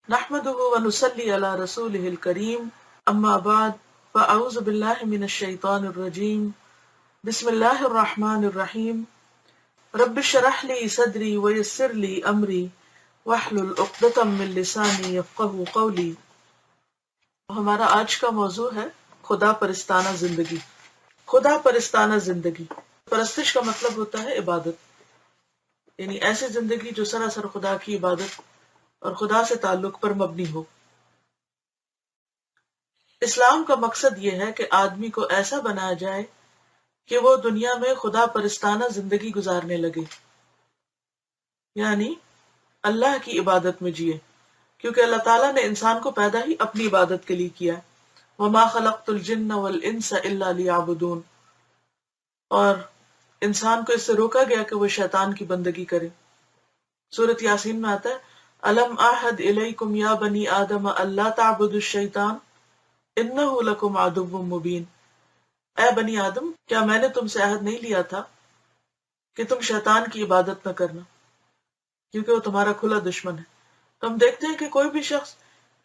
نحمده ونصلي على رسوله الكريم اما بعد فاعوذ بالله من الشيطان الرجيم بسم الله الرحمن الرحيم رب اشرح لي صدري ويسر لي امري واحلل عقدة من لساني يفقهوا قولي۔ ہمارا آج کا موضوع ہے خدا پرستانہ زندگی۔ خدا پرستانہ زندگی، پرستش کا مطلب ہوتا ہے عبادت، یعنی ایسی زندگی جو سراسر خدا کی عبادت اور خدا سے تعلق پر مبنی ہو۔ اسلام کا مقصد یہ ہے کہ آدمی کو ایسا بنایا جائے کہ وہ دنیا میں خدا پرستانہ زندگی گزارنے لگے، یعنی اللہ کی عبادت میں جیے، کیونکہ اللہ تعالیٰ نے انسان کو پیدا ہی اپنی عبادت کے لیے کیا۔ وَمَا خَلَقْتُ الْجِنَّ وَالْإِنسَ إِلَّا لِيَعْبُدُونَ، اور انسان کو اس سے روکا گیا کہ وہ شیطان کی بندگی کرے۔ سورۃ یاسین میں آتا ہے أَلَمْ أَعْهَدْ إِلَيْكُمْ يَا بَنِي آدَمَ أَلَّا تَعْبُدُوا الشَّيْطَانَ إِنَّهُ لَكُمْ عَدُوٌّ مُّبِينٌ، اے بنی آدم، کیا میں نے تم سے عہد نہیں لیا تھا کہ تم شیطان کی عبادت نہ کرنا، کیونکہ وہ تمہارا کھلا دشمن ہے۔ تو ہم دیکھتے ہیں کہ کوئی بھی شخص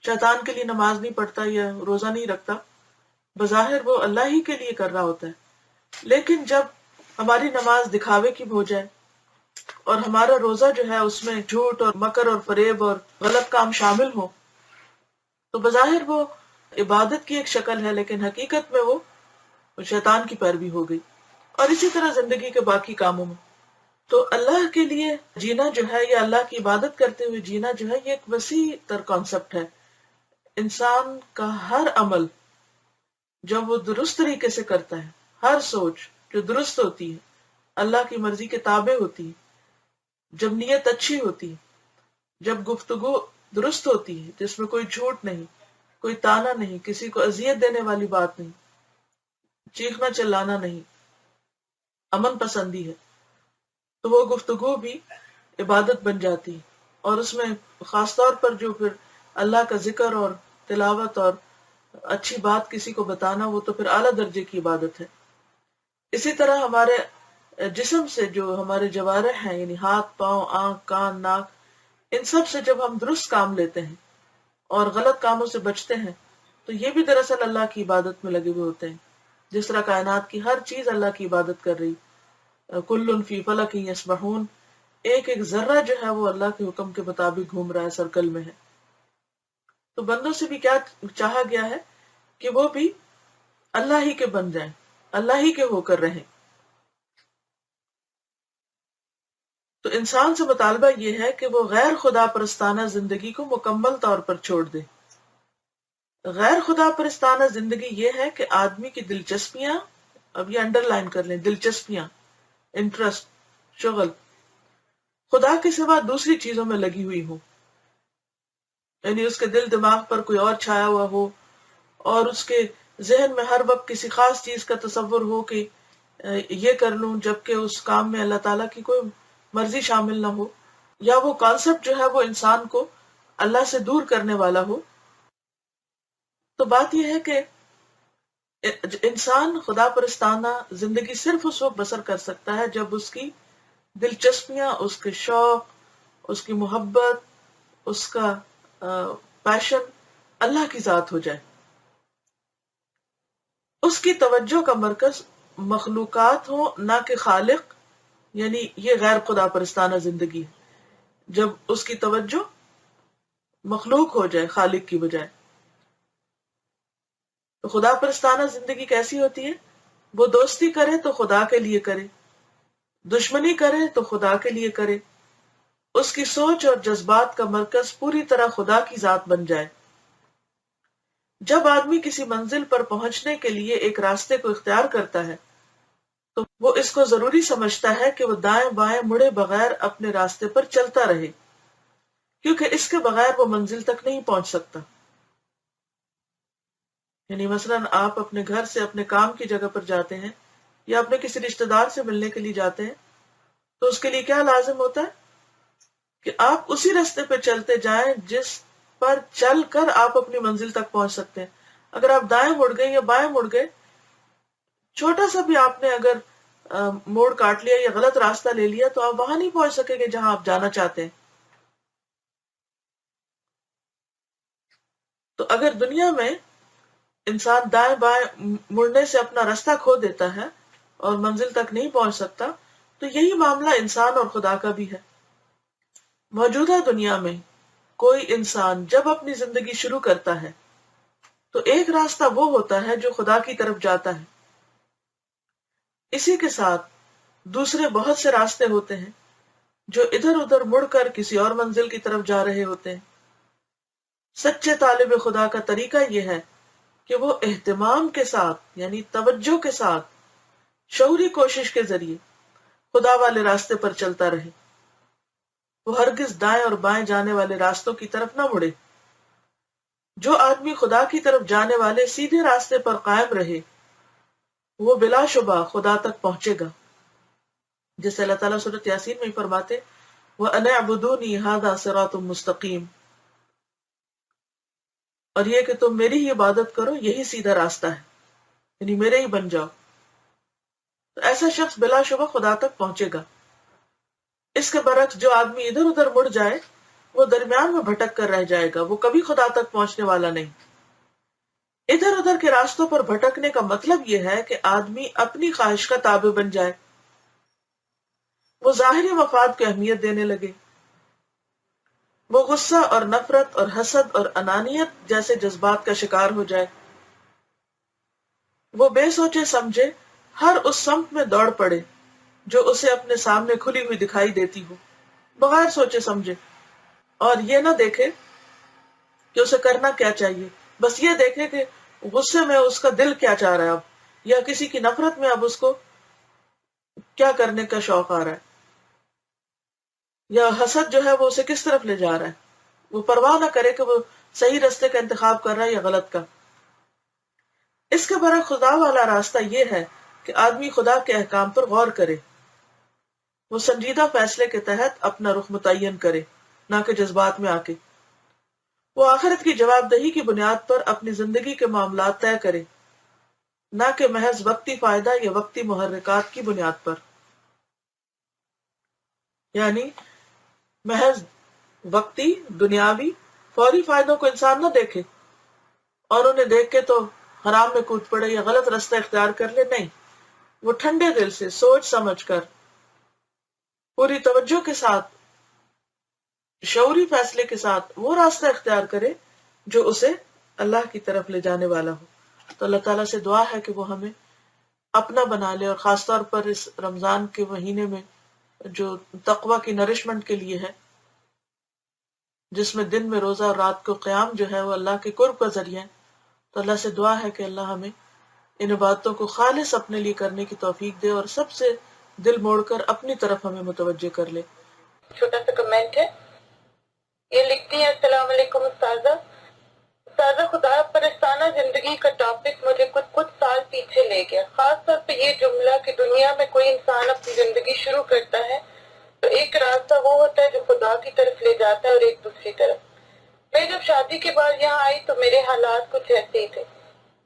شیطان کے لیے نماز نہیں پڑھتا یا روزہ نہیں رکھتا، بظاہر وہ اللہ ہی کے لیے کر رہا ہوتا ہے، لیکن جب ہماری نماز دکھاوے کی ہو جائے اور ہمارا روزہ جو ہے اس میں جھوٹ اور مکر اور فریب اور غلط کام شامل ہو، تو بظاہر وہ عبادت کی ایک شکل ہے، لیکن حقیقت میں وہ شیطان کی پیروی ہو گئی۔ اور اسی طرح زندگی کے باقی کاموں میں تو اللہ کے لیے جینا جو ہے یا اللہ کی عبادت کرتے ہوئے جینا جو ہے، یہ ایک وسیع تر کانسیپٹ ہے۔ انسان کا ہر عمل جب وہ درست طریقے سے کرتا ہے، ہر سوچ جو درست ہوتی ہے، اللہ کی مرضی کے تابع ہوتی ہے، جب نیت اچھی ہوتی ہے، جب گفتگو درست ہوتی ہے جس میں کوئی جھوٹ نہیں، کوئی تانا نہیں، کسی کو اذیت دینے والی بات نہیں، چیخنا چلانا نہیں، امن پسندی ہے، تو وہ گفتگو بھی عبادت بن جاتی ہے۔ اور اس میں خاص طور پر جو پھر اللہ کا ذکر اور تلاوت اور اچھی بات کسی کو بتانا، وہ تو پھر اعلیٰ درجے کی عبادت ہے۔ اسی طرح ہمارے جسم سے جو ہمارے جوارح ہیں، یعنی ہاتھ، پاؤں، آنکھ، کان، ناک، ان سب سے جب ہم درست کام لیتے ہیں اور غلط کاموں سے بچتے ہیں، تو یہ بھی دراصل اللہ کی عبادت میں لگے ہوئے ہوتے ہیں۔ جس طرح کائنات کی ہر چیز اللہ کی عبادت کر رہی، کل فی فلک یسبحون، ایک ایک ذرہ جو ہے وہ اللہ کے حکم کے مطابق گھوم رہا ہے، سرکل میں ہے۔ تو بندوں سے بھی کیا چاہا گیا ہے کہ وہ بھی اللہ ہی کے بن جائیں، اللہ ہی کے ہو کر رہیں۔ تو انسان سے مطالبہ یہ ہے کہ وہ غیر خدا پرستانہ زندگی کو مکمل طور پر چھوڑ دے۔ غیر خدا پرستانہ زندگی یہ ہے کہ آدمی کی دلچسپیاں، اب یہ انڈر لائن کر لیں، دلچسپیاں، انٹرسٹ، شغل خدا کے سوا دوسری چیزوں میں لگی ہوئی ہوں، یعنی اس کے دل دماغ پر کوئی اور چھایا ہوا ہو، اور اس کے ذہن میں ہر وقت کسی خاص چیز کا تصور ہو کہ یہ کر لوں، جبکہ اس کام میں اللہ تعالیٰ کی کوئی مرضی شامل نہ ہو، یا وہ کانسیپٹ جو ہے وہ انسان کو اللہ سے دور کرنے والا ہو۔ تو بات یہ ہے کہ انسان خدا پرستانہ زندگی صرف اس وقت بسر کر سکتا ہے جب اس کی دلچسپیاں، اس کے شوق، اس کی محبت، اس کا پیشن اللہ کی ذات ہو جائے، اس کی توجہ کا مرکز مخلوقات ہو نہ کہ خالق، یعنی یہ غیر خدا پرستانہ زندگی ہے جب اس کی توجہ مخلوق ہو جائے خالق کی بجائے۔ تو خدا پرستانہ زندگی کیسی ہوتی ہے؟ وہ دوستی کرے تو خدا کے لیے کرے، دشمنی کرے تو خدا کے لیے کرے، اس کی سوچ اور جذبات کا مرکز پوری طرح خدا کی ذات بن جائے۔ جب آدمی کسی منزل پر پہنچنے کے لیے ایک راستے کو اختیار کرتا ہے تو وہ اس کو ضروری سمجھتا ہے کہ وہ دائیں بائیں مڑے بغیر اپنے راستے پر چلتا رہے، کیونکہ اس کے بغیر وہ منزل تک نہیں پہنچ سکتا۔ یعنی مثلاً آپ اپنے گھر سے اپنے کام کی جگہ پر جاتے ہیں یا اپنے کسی رشتہ دار سے ملنے کے لیے جاتے ہیں، تو اس کے لیے کیا لازم ہوتا ہے کہ آپ اسی راستے پہ چلتے جائیں جس پر چل کر آپ اپنی منزل تک پہنچ سکتے ہیں۔ اگر آپ دائیں مڑ گئے یا بائیں مڑ گئے، چھوٹا سا بھی آپ نے اگر موڑ کاٹ لیا یا غلط راستہ لے لیا، تو آپ وہاں نہیں پہنچ سکیں گے جہاں آپ جانا چاہتے ہیں۔ تو اگر دنیا میں انسان دائیں بائیں مڑنے سے اپنا راستہ کھو دیتا ہے اور منزل تک نہیں پہنچ سکتا، تو یہی معاملہ انسان اور خدا کا بھی ہے۔ موجودہ دنیا میں کوئی انسان جب اپنی زندگی شروع کرتا ہے تو ایک راستہ وہ ہوتا ہے جو خدا کی طرف جاتا ہے، اسی کے ساتھ دوسرے بہت سے راستے ہوتے ہیں جو ادھر ادھر مڑ کر کسی اور منزل کی طرف جا رہے ہوتے ہیں۔ سچے طالب خدا کا طریقہ یہ ہے کہ وہ اہتمام کے ساتھ یعنی توجہ کے ساتھ شعوری کوشش کے ذریعے خدا والے راستے پر چلتا رہے، وہ ہرگز دائیں اور بائیں جانے والے راستوں کی طرف نہ مڑے۔ جو آدمی خدا کی طرف جانے والے سیدھے راستے پر قائم رہے وہ بلا شبہ خدا تک پہنچے گا، جیسے اللہ تعالیٰ سورۃ یاسین میں فرماتے وَأَنِ اعْبُدُونِی هَذَا صِرَاطٌ مُسْتَقِیمٌ، اور یہ کہ تم میری ہی عبادت کرو، یہی سیدھا راستہ ہے، یعنی میرے ہی بن جاؤ، تو ایسا شخص بلا شبہ خدا تک پہنچے گا۔ اس کے برعکس جو آدمی ادھر ادھر مڑ جائے وہ درمیان میں بھٹک کر رہ جائے گا، وہ کبھی خدا تک پہنچنے والا نہیں۔ ادھر ادھر کے راستوں پر بھٹکنے کا مطلب یہ ہے کہ آدمی اپنی خواہش کا تابع بن جائے، وہ ظاہری مفاد کو اہمیت دینے لگے، وہ غصہ اور نفرت اور حسد اور انانیت جیسے جذبات کا شکار ہو جائے، وہ بے سوچے سمجھے ہر اس سمت میں دوڑ پڑے جو اسے اپنے سامنے کھلی ہوئی دکھائی دیتی ہو، بغیر سوچے سمجھے، اور یہ نہ دیکھے کہ اسے کرنا کیا چاہیے، بس یہ دیکھے کہ غصے میں اس کا دل کیا چاہ رہا ہے اب، یا کسی کی نفرت میں اب اس کو کیا کرنے کا شوق آ رہا ہے، یا حسد جو ہے وہ اسے کس طرف لے جا رہا ہے، وہ پرواہ نہ کرے کہ وہ صحیح راستے کا انتخاب کر رہا ہے یا غلط کا۔ اس کے برعکس خدا والا راستہ یہ ہے کہ آدمی خدا کے احکام پر غور کرے، وہ سنجیدہ فیصلے کے تحت اپنا رخ متعین کرے، نہ کہ جذبات میں آ کے۔ وہ آخرت کی جواب دہی کی بنیاد پر اپنی زندگی کے معاملات طے کرے، نہ کہ محض وقتی فائدہ یا وقتی محرکات کی بنیاد پر، یعنی محض وقتی دنیاوی فوری فائدوں کو انسان نہ دیکھے اور انہیں دیکھ کے تو حرام میں کود پڑے یا غلط راستہ اختیار کر لے، نہیں، وہ ٹھنڈے دل سے سوچ سمجھ کر پوری توجہ کے ساتھ شعوری فیصلے کے ساتھ وہ راستہ اختیار کرے جو اسے اللہ کی طرف لے جانے والا ہو۔ تو اللہ تعالیٰ سے دعا ہے کہ وہ ہمیں اپنا بنا لے، اور خاص طور پر اس رمضان کے مہینے میں جو تقوی کی نرشمنٹ کے لیے ہے، جس میں دن میں روزہ اور رات کو قیام جو ہے وہ اللہ کے قرب کا ذریعہ ہے، تو اللہ سے دعا ہے کہ اللہ ہمیں ان عبادتوں کو خالص اپنے لیے کرنے کی توفیق دے اور سب سے دل موڑ کر اپنی طرف ہمیں متوجہ کر لے۔ چھوٹا سا کمنٹ ہے، یہ لکھتی ہیں السلام علیکم استاذہ، استاذہ خدا پرستانہ زندگی کا ٹاپک مجھے کچھ سال پیچھے لے گیا، خاص طور پہ یہ جملہ کہ دنیا میں کوئی انسان اپنی زندگی شروع کرتا ہے تو ایک راستہ وہ ہوتا ہے جو خدا کی طرف لے جاتا ہے اور ایک دوسری طرف۔ میں جب شادی کے بعد یہاں آئی تو میرے حالات کچھ ایسے ہی تھے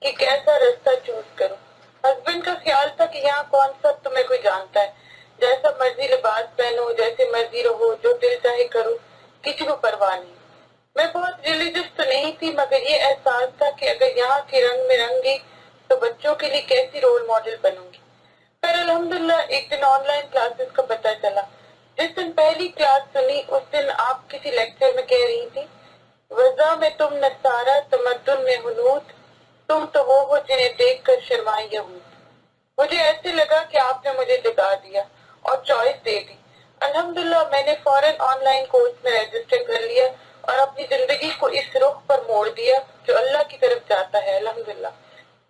کہ کیسا راستہ چوز کروں۔ ہسبینڈ کا خیال تھا کہ یہاں کون سا تمہیں کوئی جانتا ہے، جیسا مرضی لباس پہنو، جیسے مرضی رہو، جو دل چاہے کرو، کسی کو پرواہ نہیں۔ میں بہت ریلیجس تو نہیں تھی، مگر یہ احساس تھا کہ اگر یہاں کے رنگ میں رنگ گئی تو بچوں کے لیے کیسی رول ماڈل بنوں گی۔ پھر الحمدللہ ایک دن آن لائن کلاسز کا پتہ چلا۔ جس دن پہلی کلاس سنی اس دن آپ کسی لیکچر میں کہہ رہی تھی وضع میں تم نصارہ تمدن میں ہنود، تم تو وہ ہو جنہیں دیکھ کر شرمائے یہود۔ مجھے ایسے لگا کہ آپ نے مجھے جگا دیا اور چوائس دے دی۔ الحمدللہ میں نے فوراً آن لائن کورس میں رجسٹر کر لیا اور اپنی زندگی کو اس رخ پر موڑ دیا جو اللہ کی طرف جاتا ہے۔ الحمدللہ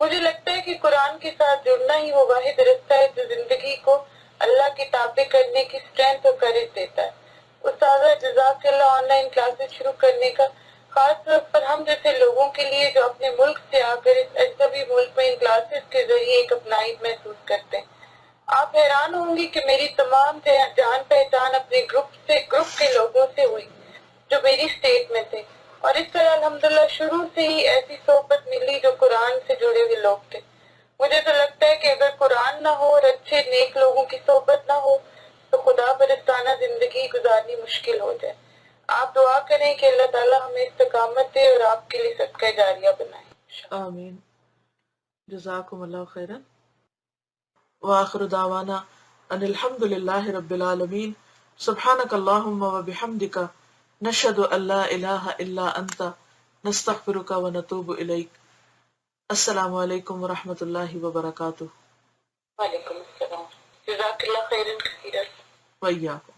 مجھے لگتا ہے کہ قرآن کے ساتھ جڑنا ہی وہ واحد رستہ ہے جو زندگی کو اللہ کی تابع کرنے کی اسٹرینتھ اور کریج دیتا ہے۔ استاذہ جزاک اللہ آن لائن کلاسز شروع کرنے کا، خاص طور پر ہم جیسے لوگوں کے لیے جو اپنے ملک سے آ کر اس اجنبی ملک میں ان کلاسز کے ذریعے ایک اپنائی محسوس کرتے ہیں۔ آپ حیران ہوں گی کہ میری تمام جان پہچان اپنے گروپ کے لوگوں سے ہوئی جو میری اسٹیٹ میں تھے، اور اس طرح الحمدللہ شروع سے ہی ایسی صحبت ملی جو قرآن سے جڑے ہوئے لوگ تھے۔ مجھے تو لگتا ہے کہ اگر قرآن نہ ہو اور اچھے نیک لوگوں کی صحبت نہ ہو تو خدا پرستانہ زندگی گزارنی مشکل ہو جائے۔ آپ دعا کریں کہ اللہ تعالیٰ ہمیں استقامت دے اور آپ کے لیے صدقہ جاریہ بنائے. آمین. جزاکم اللہ خیرا. وآخر دعوانا ان الحمد للہ رب العالمین. سبحانک اللہم وبحمدک نشہد ان لا الہ الا انت نستغفرک ونتوب الیک. السلام علیکم ورحمۃ اللہ وبرکاتہ. وعلیکم السلام. جزاک اللہ خیرا کثیرا. وإیاکم.